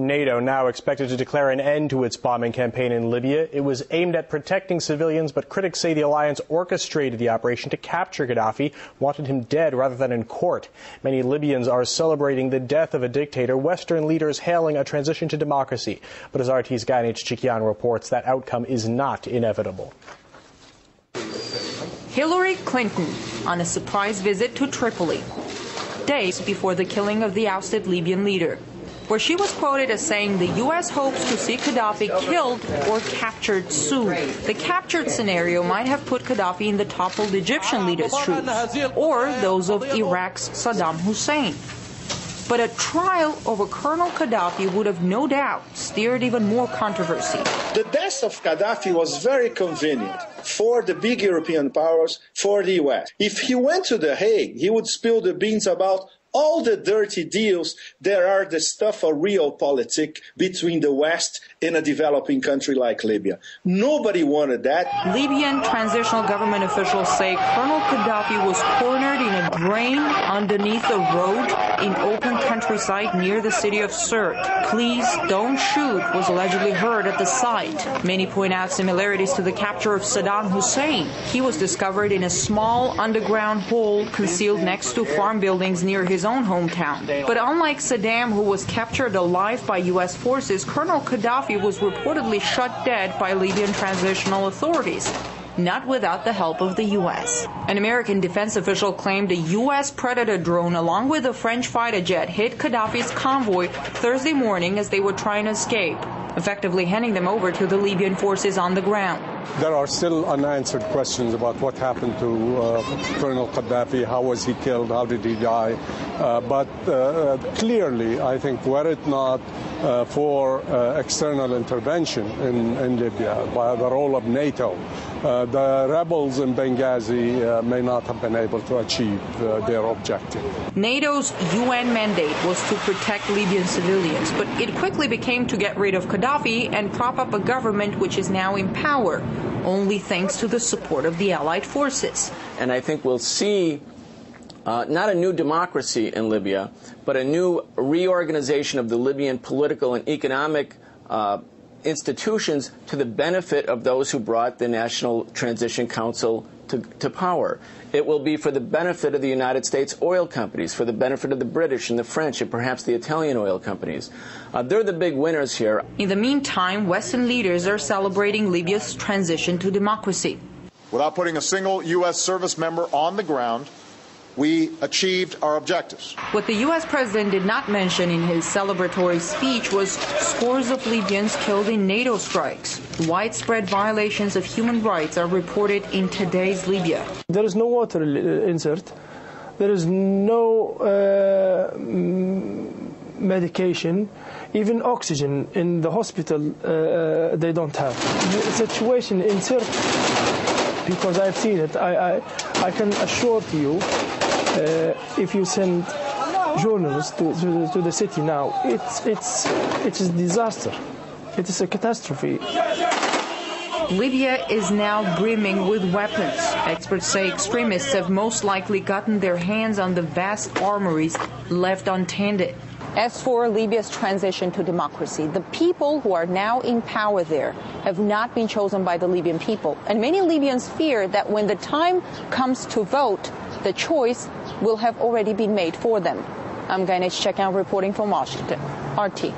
NATO now expected to declare an end to its bombing campaign in Libya. It was aimed at protecting civilians, but critics say the alliance orchestrated the operation to capture Gaddafi, wanted him dead rather than in court. Many Libyans are celebrating the death of a dictator, Western leaders hailing a transition to democracy. But as RT's Ganesh Chikian reports, that outcome is not inevitable. Hillary Clinton on a surprise visit to Tripoli, days before the killing of the ousted Libyan leader, where she was quoted as saying the U.S. hopes to see Gaddafi killed or captured soon. The captured scenario might have put Gaddafi in the toppled Egyptian leader's shoes, or those of Iraq's Saddam Hussein. But a trial over Colonel Gaddafi would have no doubt stirred even more controversy. The death of Gaddafi was very convenient for the big European powers, for the U.S. If he went to The Hague, he would spill the beans about all the dirty deals that are the stuff of realpolitik between the West and a developing country like Libya. Nobody wanted that. Libyan transitional government officials say Colonel Gaddafi was cornered in a drain underneath a road in open countryside near the city of Sirte. "Please don't shoot" was allegedly heard at the site. Many point out similarities to the capture of Saddam Hussein. He was discovered in a small underground hole concealed next to farm buildings near his own hometown. But unlike Saddam, who was captured alive by U.S. forces, Colonel Gaddafi was reportedly shot dead by Libyan transitional authorities, not without the help of the U.S. An American defense official claimed a U.S. Predator drone along with a French fighter jet hit Gaddafi's convoy Thursday morning as they were trying to escape, effectively handing them over to the Libyan forces on the ground. There are still unanswered questions about what happened to Colonel Gaddafi. How was he killed? How did he die? But clearly, I think, were it not for external intervention in Libya by the role of NATO, the rebels in Benghazi may not have been able to achieve their objective. NATO's UN mandate was to protect Libyan civilians, but it quickly became to get rid of Gaddafi and prop up a government which is now in power, only thanks to the support of the allied forces. And I think we'll see not a new democracy in Libya, but a new reorganization of the Libyan political and economic institutions to the benefit of those who brought the National Transition Council to power. It will be for the benefit of the United States oil companies, for the benefit of the British and the French and perhaps the Italian oil companies. They're the big winners here. In the meantime, Western leaders are celebrating Libya's transition to democracy. Without putting a single U.S. service member on the ground, we achieved our objectives. What the U.S. president did not mention in his celebratory speech was scores of Libyans killed in NATO strikes. Widespread violations of human rights are reported in today's Libya. There is no water insert. There is no medication, even oxygen in the hospital they don't have. The situation in Sirte, because I've seen it, I can assure to you, if you send journalists to the city now, it's a disaster. It is a catastrophe. Libya is now brimming with weapons. Experts say extremists have most likely gotten their hands on the vast armories left untended. As for Libya's transition to democracy, the people who are now in power there have not been chosen by the Libyan people. And many Libyans fear that when the time comes to vote, the choice will have already been made for them. I'm Ganesh Chikian reporting from Washington. RT.